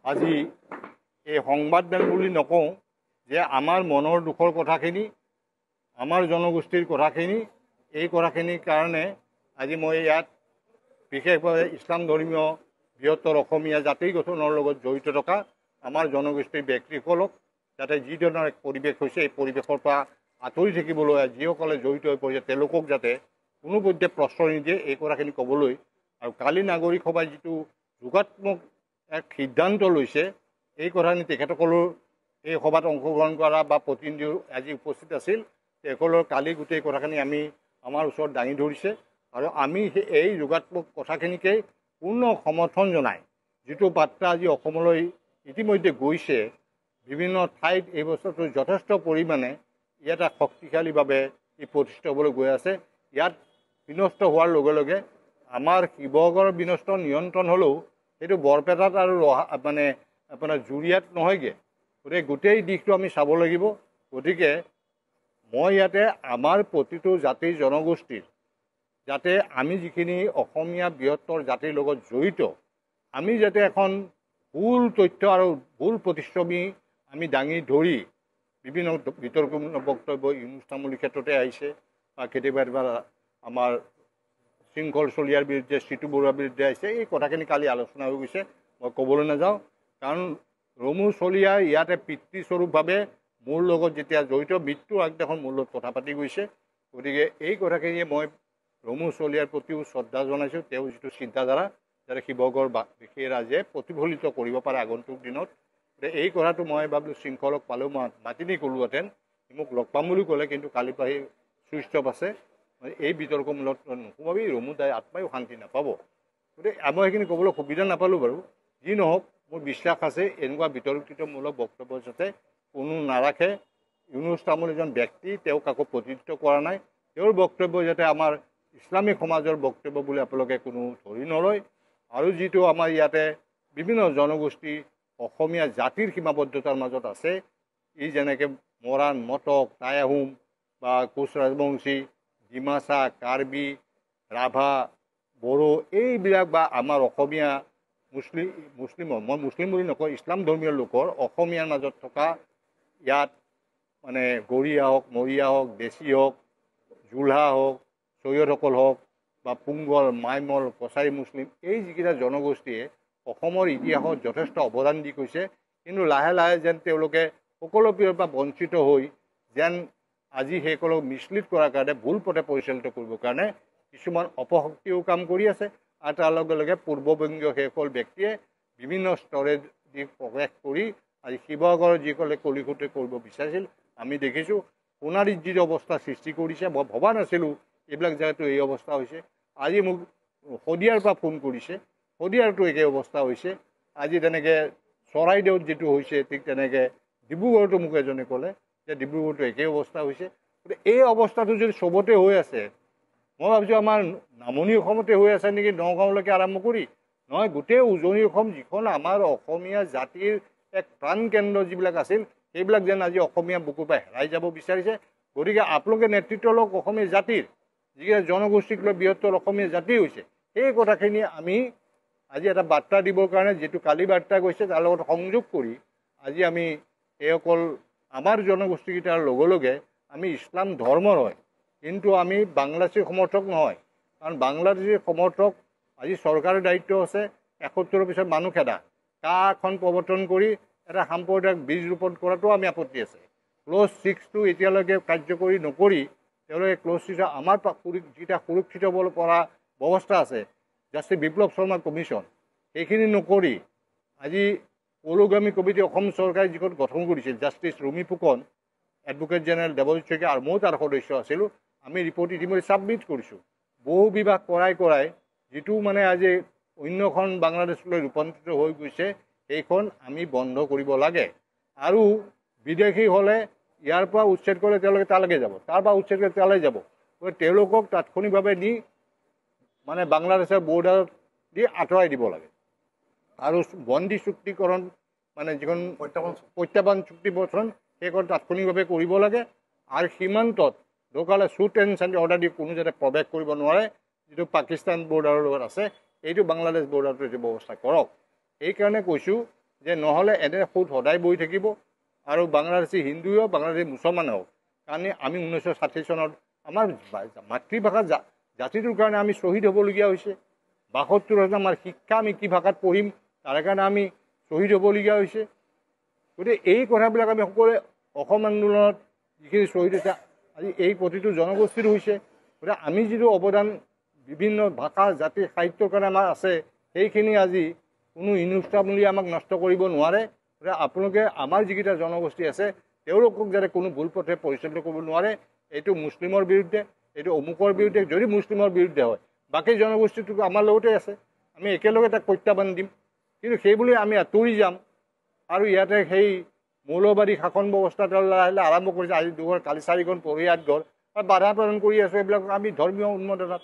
আজি এই সংবাদমেল বুলি নকওঁ যে আমাৰ মনৰ দুখৰ কথাখিনি আমাৰ জনগোষ্ঠীৰ কথাখিনি এই কথাখিনিৰ কাৰণে আজি মই ইয়াত বিশেষভাৱে ইছলাম ধৰ্মীয় বৃহত্তৰ অসমীয়া জাতি গঠনৰ লগত জড়িত থকা আমাৰ জনগোষ্ঠীৰ ব্যক্তিসকলক যাতে যিধৰণৰ এক পৰিৱেশ হৈছে এই পৰিৱেশৰ পৰা আঁতৰি থাকিবলৈ যিসকলে জড়িত হৈ পৰিছে তেওঁলোকক যাতে কোনো পধ্যে প্ৰশ্ৰয় নিদিয়ে এই কথাখিনি ক'বলৈ আৰু কালি নাগৰিক সভাই যিটো যোগাত্মক এক সিদ্ধান্ত লৈছে এই কথাখিনি তেখেতসকলৰ এই সভাত অংশগ্ৰহণ কৰা বা প্ৰতিনিধি আজি উপস্থিত আছিল তেখেতসকলৰ কালি গোটেই কথাখিনি আমি আমাৰ ওচৰত দাঙি ধৰিছে আৰু আমি এই যোগাত্মক কথাখিনিকে পূৰ্ণ সমৰ্থন জনাই যিটো বাৰ্তা আজি অসমলৈ ইতিমধ্যে গৈছে বিভিন্ন ঠাইত এই বছৰটো যথেষ্ট পৰিমাণে ইয়াত এটা শক্তিশালীভাৱে ই প্ৰতিষ্ঠিত হ'বলৈ গৈ আছে ইয়াত বিনষ্ট হোৱাৰ লগে লগে আমাৰ শিৱসাগৰৰ বিনষ্ট নিয়ন্ত্ৰণ হ'লেও সেইটো বৰপেটাত আৰু মানে আপোনাৰ জুৰিয়াত নহয়গৈ গতিকে গোটেই দিশটো আমি চাব লাগিব গতিকে মই ইয়াতে আমাৰ প্ৰতিটো জাতিৰ জনগোষ্ঠীৰ যাতে আমি যিখিনি অসমীয়া বৃহত্তৰ জাতিৰ লগত জড়িত আমি যাতে এখন ভুল তথ্য আৰু ভুল প্ৰতিচ্ছবি আমি দাঙি ধৰি বিভিন্ন বিতৰ্কমূলক বক্তব্য ইউনুছ তামুলীৰ ক্ষেত্ৰতে আহিছে বা কেতিয়াবা আমাৰ শৃংখল চলিয়াৰ বিৰুদ্ধে চিটু বৰুৱাৰ বিৰুদ্ধে আহিছে এই কথাখিনি কালি আলোচনা হৈ গৈছে মই ক'বলৈ নাযাওঁ কাৰণ ৰমু চলিয়া ইয়াতে পিতৃস্বৰূপভাৱে মোৰ লগত যেতিয়া জড়িত মৃত্যুৰ আগদিনাখন মোৰ লগত কথা পাতি গৈছে গতিকে এই কথাখিনিয়ে মই ৰমু চলিয়াৰ প্ৰতিও শ্ৰদ্ধা জনাইছোঁ তেওঁৰ যিটো চিন্তাধাৰা যাতে শিৱসাগৰবাসীয়ে ৰাইজে প্ৰতিফলিত কৰিব পাৰে আগন্তুক দিনত গতিকে এই কথাটো মই ভাবিলোঁ শৃংখলক পালেও মই মাতি নি ক'লোহেঁতেন মোক লগ পাম বুলি ক'লে কিন্তু কালিৰ পৰা সেই চুইচ অফ আছে এই বিতৰ্কমূলক নোসোমাবি ৰমু দাই আত্মায়ো শান্তি নাপাব গতিকে মই সেইখিনি ক'বলৈ সুবিধা নাপালোঁ বাৰু যি নহওক মোৰ বিশ্বাস আছে এনেকুৱা বিতৰ্কিতমূলক বক্তব্য যাতে কোনো নাৰাখে ইউনুছ তামুল এজন ব্যক্তি তেওঁ কাকো প্ৰতিনিধিত্ব কৰা নাই তেওঁৰ বক্তব্য যাতে আমাৰ ইছলামিক সমাজৰ বক্তব্য বুলি আপোনালোকে কোনো ধৰি নলয় আৰু যিটো আমাৰ ইয়াতে বিভিন্ন জনগোষ্ঠী অসমীয়া জাতিৰ সীমাবদ্ধতাৰ মাজত আছে ই যেনেকৈ মৰাণ মটক টাই আহোম বা কোচ ৰাজবংশী ডিমাচা কাৰ্বি ৰাভা বড়ো এইবিলাক বা আমাৰ অসমীয়া মুছলিমৰ মই মুছলিম বুলি নকওঁ ইছলাম ধৰ্মীয় লোকৰ অসমীয়াৰ মাজত থকা ইয়াত মানে গৰীয়া হওক মৰিয়া হওক দেশী হওক জোলহা হওক চৈয়দসকল হওক বা পুংগল মাইমল কছাৰী মুছলিম এই যিকেইটা জনগোষ্ঠীয়ে অসমৰ ইতিহাসত যথেষ্ট অৱদান দি গৈছে কিন্তু লাহে লাহে যেন তেওঁলোকে সকলো পিনৰ পৰা বঞ্চিত হৈ যেন আজি সেইসকলক মিছলিড কৰাৰ কাৰণে ভুল পথে পৰিচালিত কৰিবৰ কাৰণে কিছুমান অপশক্তিও কাম কৰি আছে আৰু তাৰ লগে লগে পূৰ্ববংগীয় সেইসকল ব্যক্তিয়ে বিভিন্ন স্তৰে দি প্ৰৱেশ কৰি আজি শিৱসাগৰৰ যিসকলে কলিকতে কৰিব বিচাৰিছিল আমি দেখিছোঁ সোণাৰীত যি অৱস্থা সৃষ্টি কৰিছে মই ভবা নাছিলোঁ এইবিলাক জেগাতো এই অৱস্থা হৈছে আজি মোক শদিয়াৰ পৰা ফোন কৰিছে শদিয়াৰতো একে অৱস্থা হৈছে আজি তেনেকৈ চৰাইদেউত যিটো হৈছে ঠিক তেনেকৈ ডিব্ৰুগড়তো মোক এজনে ক'লে যে ডিব্ৰুগড়তো একেই অৱস্থা হৈছে গতিকে এই অৱস্থাটো যদি চবতে হৈ আছে মই ভাবিছোঁ আমাৰ নামনি অসমতে হৈ আছে নেকি নগাঁৱলৈকে আৰম্ভ কৰি নহয় গোটেই উজনি অসম যিখন আমাৰ অসমীয়া জাতিৰ এক প্ৰাণকেন্দ্ৰ যিবিলাক আছিল সেইবিলাক যেন আজি অসমীয়া বুকুৰ পৰা হেৰাই যাব বিচাৰিছে গতিকে আপোনালোকে নেতৃত্ব লওক অসমীয়া জাতিৰ যিকেইটা জনগোষ্ঠীক লৈ বৃহত্তৰ অসমীয়া জাতি হৈছে সেই কথাখিনি আমি আজি এটা বাৰ্তা দিবৰ কাৰণে যিটো কালি বাৰ্তা গৈছে তাৰ লগত সংযোগ কৰি আজি আমি এইসকল আমাৰ জনগোষ্ঠীকেইটাৰ লগে লগে আমি ইছলাম ধৰ্মৰ হয় কিন্তু আমি বাংলাদেশীৰ সমৰ্থক নহয় কাৰণ বাংলাদেশীৰ সমৰ্থক আজি চৰকাৰৰ দায়িত্ব আছে ৭১ পিছত মানুহ খেদা কাখন প্ৰৱৰ্তন কৰি এটা সাম্প্ৰদায়িক বীজ ৰোপণ কৰাটো আমি আপত্তি আছে ক্ল'জ 6টো এতিয়ালৈকে কাৰ্যকৰী নকৰি তেওঁলোকে ক্ল'জ 6 আমাৰ যিটা সুৰক্ষিত হ'ব পৰা ব্যৱস্থা আছে জাষ্টিছ বিপ্লৱ শৰ্মা কমিশ্যন সেইখিনি নকৰি আজি পৌৰগামী কমিটি অসম চৰকাৰে যিখন গঠন কৰিছিল justice Rumi Phukan advocate general Debajit Saikia আৰু ময়ো তাৰ সদস্য আছিলোঁ আমি ৰিপৰ্ট ইতিমধ্যে ছাবমিট কৰিছোঁ বহু বিভাগ কৰাই যিটো মানে আজি অন্যখন বাংলাদেশলৈ ৰূপান্তৰিত হৈ গৈছে সেইখন আমি বন্ধ কৰিব লাগে আৰু বিদেশী হ'লে ইয়াৰ পৰা উচ্ছেদ কৰিলে তেওঁলোকে তালৈকে যাব তাৰ পৰা উচ্ছেদ কৰি তালৈ যাব গতিকে তেওঁলোকক তাৎক্ষণিকভাৱে নি মানে বাংলাদেশৰ বৰ্ডাৰত দি আঁতৰাই দিব লাগে আৰু বন্দী চুক্তিকৰণ মানে যিখন প্ৰত্যাহ্বান চুক্তিবদ্ধন সেইখন তাৎক্ষণিকভাৱে কৰিব লাগে আৰু সীমান্তত লোকালে শ্বুট এণ্ড চেণ্ড অৰ্ডাৰ দি কোনো যাতে প্ৰৱেশ কৰিব নোৱাৰে যিটো পাকিস্তান বৰ্ডাৰৰ লগত আছে এইটো বাংলাদেশ বৰ্ডাৰটো এইটো ব্যৱস্থা কৰক এইকাৰণে কৈছোঁ যে নহ'লে এনে সুদ সদায় বহি থাকিব আৰু বাংলাদেশী হিন্দুৱে হওক বাংলাদেশী মুছলমানে হওক কাৰণে আমি 1960 চনত আমাৰ মাতৃভাষা জাতিটোৰ কাৰণে আমি শ্বহীদ হ'বলগীয়া হৈছে 72 আমাৰ শিক্ষা আমি কি ভাষাত পঢ়িম তাৰ কাৰণে আমি শ্বহীদ হ'বলগীয়া হৈছে গতিকে এই কথাবিলাক আমি সকলোৱে অসম আন্দোলনত যিখিনি শ্বহীদ হৈছে আজি এই প্ৰতিটো জনগোষ্ঠীৰ হৈছে গতিকে আমি যিটো অৱদান বিভিন্ন ভাষা জাতি সাহিত্যৰ কাৰণে আমাৰ আছে সেইখিনি আজি কোনো ইনুষ্ঠামূলীয়ে আমাক নষ্ট কৰিব নোৱাৰে গতিকে আপোনালোকে আমাৰ যিকেইটা জনগোষ্ঠী আছে তেওঁলোকক যাতে কোনো ভুল পথে পৰিচালিত কৰিব নোৱাৰে এইটো মুছলিমৰ বিৰুদ্ধে এইটো অমুকৰ বিৰুদ্ধে যদি মুছলিমৰ বিৰুদ্ধে হয় বাকী জনগোষ্ঠীটো আমাৰ লগতে আছে আমি একেলগে তাক প্ৰত্যাহ্বান দিম কিন্তু সেইবুলি আমি আঁতৰি যাম আৰু ইয়াতে সেই মৌলবাদী শাসন ব্যৱস্থা লাহে লাহে আৰম্ভ কৰিছে আজি দুঘৰ কালি 4খন পৰিয়াত ঘৰ আৰু বাধা প্ৰদান কৰি আছোঁ এইবিলাক আমি ধৰ্মীয় উন্মাদনাত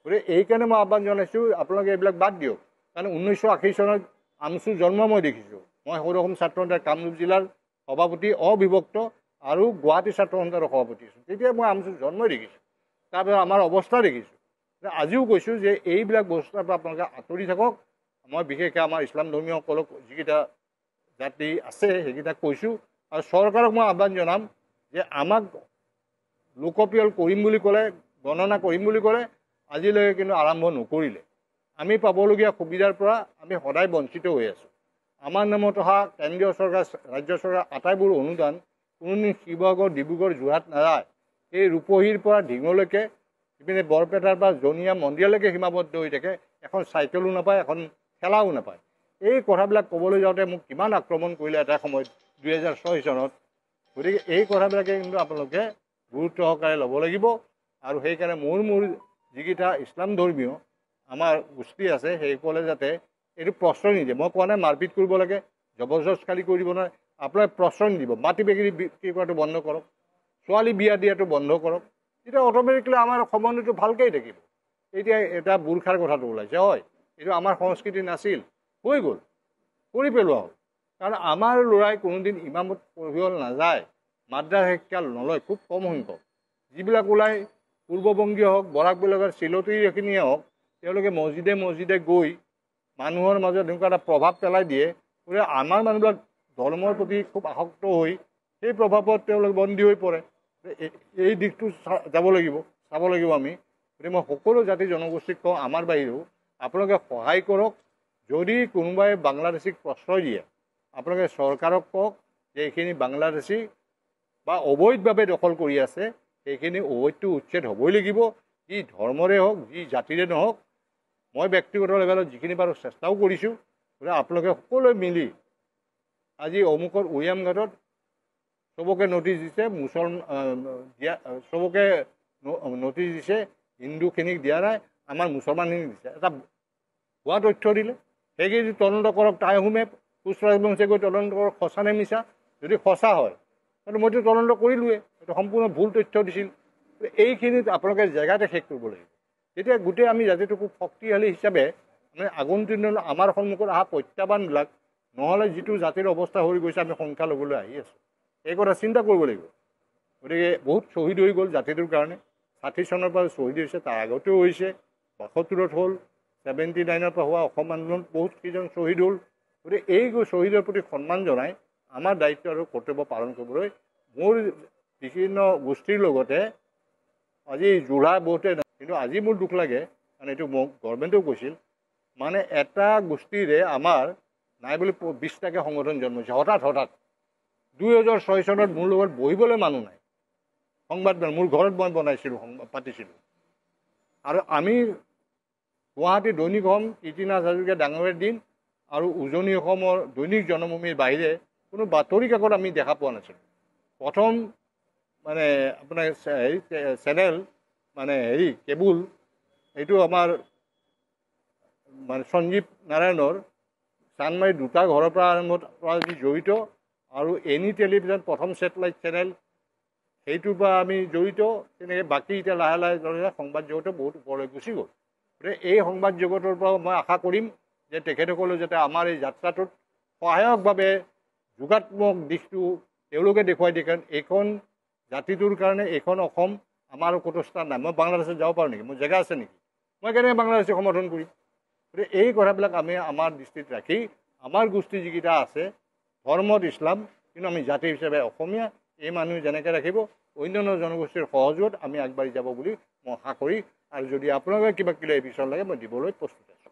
গতিকে এইকাৰণে মই আহ্বান জনাইছোঁ আপোনালোকে এইবিলাক বাদ দিয়ক কাৰণ 1980 চনত আমচুৰ জন্ম মই দেখিছোঁ মই সৌৰ অসম ছাত্ৰ সন্থাৰ কামৰূপ জিলাৰ সভাপতি অবিভক্ত আৰু গুৱাহাটী ছাত্ৰ সন্থাৰ সভাপতি আছোঁ তেতিয়া মই আমচুৰ জন্মই দেখিছোঁ তাৰপিছত আমাৰ অৱস্থা দেখিছোঁ আজিও কৈছোঁ যে এইবিলাক বস্তুৰ পৰা আপোনালোকে আঁতৰি থাকক মই বিশেষকৈ আমাৰ ইছলাম ধৰ্মীয়সকলক যিকেইটা জাতি আছে সেইকেইটাক কৈছোঁ আৰু চৰকাৰক মই আহ্বান জনাম যে আমাক লোকপ্ৰিয় কৰিম বুলি ক'লে গণনা কৰিম বুলি ক'লে আজিলৈকে কিন্তু আৰম্ভ নকৰিলে আমি পাবলগীয়া সুবিধাৰ পৰা আমি সদায় বঞ্চিত হৈ আছোঁ আমাৰ নামত অহা কেন্দ্ৰীয় চৰকাৰ ৰাজ্য চৰকাৰ আটাইবোৰ অনুদান কোনোদিন শিৱসাগৰ ডিব্ৰুগড় যোৰহাট নাযায় এই ৰূপহীৰ পৰা ঢিঙলৈকে ইপিনে বৰপেটাৰ পৰা জনিয়া মন্দিৰলৈকে সীমাবদ্ধ হৈ থাকে এখন চাইকেলো নাপায় এখন খেলাও নাপায় এই কথাবিলাক ক'বলৈ যাওঁতে মোক কিমান আক্ৰমণ কৰিলে এটা সময়ত 2006 চনত গতিকে এই কথাবিলাকে কিন্তু আপোনালোকে গুৰুত্ব সহকাৰে ল'ব লাগিব আৰু সেইকাৰণে মোৰ যিকেইটা ইছলাম ধৰ্মীয় আমাৰ গোষ্ঠী আছে সেইসকলে যাতে এইটো প্ৰশ্ৰয় নিদিয়ে মই কোৱা নাই মাৰপিট কৰিব লাগে জবৰদস্তি কৰিব নোৱাৰে আপোনালোকে প্ৰশ্ৰয় নিদিব মাটি বিক্ৰী কৰাটো বন্ধ কৰক ছোৱালী বিয়া দিয়াটো বন্ধ কৰক তেতিয়া অট'মেটিকলি আমাৰ সম্বন্ধটো ভালকৈয়ে থাকিব এতিয়া এটা বুৰ্খাৰ কথাটো ওলাইছে হয় এইটো আমাৰ সংস্কৃতি নাছিল হৈ গ'ল কৰি পেলোৱা হ'ল কাৰণ আমাৰ ল'ৰাই কোনোদিন ইমামত পঢ়িব নাযায় মাদ্ৰাছা শিক্ষা নলয় খুব কম সংখ্যক যিবিলাক ওলাই পূৰ্ববংগীয় হওক বৰাকবিলাকৰ চিলতিখিনিয়ে হওক তেওঁলোকে মছজিদে গৈ মানুহৰ মাজত এনেকুৱা এটা প্ৰভাৱ পেলাই দিয়ে গতিকে আমাৰ মানুহবিলাক ধৰ্মৰ প্ৰতি খুব আসক্ত হৈ সেই প্ৰভাৱত তেওঁলোক বন্দী হৈ পৰে এই দিশটো চাব লাগিব আমি গতিকে মই সকলো জাতি জনগোষ্ঠীক কওঁ আমাৰ বাহিৰেও আপোনালোকে সহায় কৰক যদি কোনোবাই বাংলাদেশীক প্ৰশ্ৰয় দিয়ে আপোনালোকে চৰকাৰক কওক যে এইখিনি বাংলাদেশী বা অবৈধভাৱে দখল কৰি আছে সেইখিনি অবৈধটো উচ্ছেদ হ'বই লাগিব যি ধৰ্মৰে হওক যি জাতিৰে নহওক মই ব্যক্তিগত লেভেলত যিখিনি পাৰোঁ চেষ্টাও কৰিছোঁ গতিকে আপোনালোকে সকলোৱে মিলি আজি অমুকৰ উৰিয়াম ঘাটত চবকে নটিচ দিছে চবকে নটিচ দিছে হিন্দুখিনিক দিয়া নাই আমাৰ মুছলমানখিনিক দিছে এটা ভুৱা তথ্য দিলে সেইখিনি তদন্ত কৰক তাই আহোমে কোচ ৰাজবংশীয়ে গৈ তদন্ত কৰক সঁচা নে মিছা যদি সঁচা হয় কিন্তু মইতো তদন্ত কৰিলোৱে এইটো সম্পূৰ্ণ ভুল তথ্য দিছিল এইখিনিত আপোনালোকে জেগাতে শেষ কৰিব লাগিব তেতিয়া গোটেই আমি জাতিটো খুব শক্তিশালী হিচাপে মানে আগন্তুক দিনত আমাৰ সন্মুখত অহা প্ৰত্যাহ্বানবিলাক নহ'লে যিটো জাতিৰ অৱস্থা হৈ গৈছে আমি সংখ্যা ল'বলৈ আহি আছোঁ এই কথা চিন্তা কৰিব লাগিব গতিকে বহুত শ্বহীদ হৈ গ'ল জাতিটোৰ কাৰণে 60 চনৰ পৰা শ্বহীদ হৈছে তাৰ আগতেও হৈছে 72ত হ'ল 79ৰ পৰা হোৱা অসম আন্দোলনত বহুত কেইজন শ্বহীদ হ'ল গতিকে এই শ্বহীদৰ প্ৰতি সন্মান জনাই আমাৰ দায়িত্ব আৰু কৰ্তব্য পালন কৰিবলৈ মোৰ বিভিন্ন গোষ্ঠীৰ লগতে আজি যোৰা বহুতে কিন্তু আজি মোৰ দুখ লাগে কাৰণ এইটো মোক গভৰ্ণমেণ্টেও কৈছিল মানে এটা গোষ্ঠীৰে আমাৰ নাই বুলি 20টাকৈ সংগঠন জন্মিছে হঠাৎ 2006 চনত মোৰ লগত বহিবলৈ মানুহ নাই সংবাদ মোৰ ঘৰত মই বনাইছিলোঁ পাতিছিলোঁ আৰু আমি গুৱাহাটী দৈনিক অসম কীৰ্তিনাথ হাজৰিকা ডাঙৰীয়াৰ দিন আৰু উজনি অসমৰ দৈনিক জনমভূমিৰ বাহিৰে কোনো বাতৰি কাকত আমি দেখা পোৱা নাছিলোঁ প্ৰথম মানে আপোনাৰ চেনেল মানে কেবুল এইটো আমাৰ মানে সঞ্জীৱ নাৰায়ণৰ চানমাৰী 2টা ঘৰৰ পৰা আৰম্ভ পৰা যি জড়িত আৰু এনি টেলিভিশ্যন প্ৰথম ছেটেলাইট চেনেল সেইটোৰ পৰা আমি জড়িত তেনেকৈ বাকী এতিয়া লাহে লাহে সংবাদ জগতে বহুত ওপৰলৈ গুচি গ'ল গতিকে এই সংবাদ জগতৰ পৰা মই আশা কৰিম যে তেখেতসকলেও যাতে আমাৰ এই যাত্ৰাটোত সহায়কভাৱে যোগাত্মক দিশটো তেওঁলোকে দেখুৱাই দিয়ে কাৰণ এইখন জাতিটোৰ কাৰণে এইখন অসম আমাৰ ক'তো স্থান নাই মই বাংলাদেশত যাব পাৰোঁ নেকি মোৰ জেগা আছে নেকি মই কেনেকৈ বাংলাদেশী সমৰ্থন কৰিম গতিকে এই কথাবিলাক আমি আমাৰ দৃষ্টিত ৰাখি আমাৰ গোষ্ঠী যিকেইটা আছে ধৰ্মত ইছলাম কিন্তু আমি জাতি হিচাপে অসমীয়া এই মানুহ যেনেকৈ ৰাখিব অন্যান্য জনগোষ্ঠীৰ সহযোগত আমি আগবাঢ়ি যাব বুলি মই আশা কৰি আৰু যদি আপোনালোকে কিবা এই বিষয় লাগে মই দিবলৈ প্ৰস্তুত আছোঁ।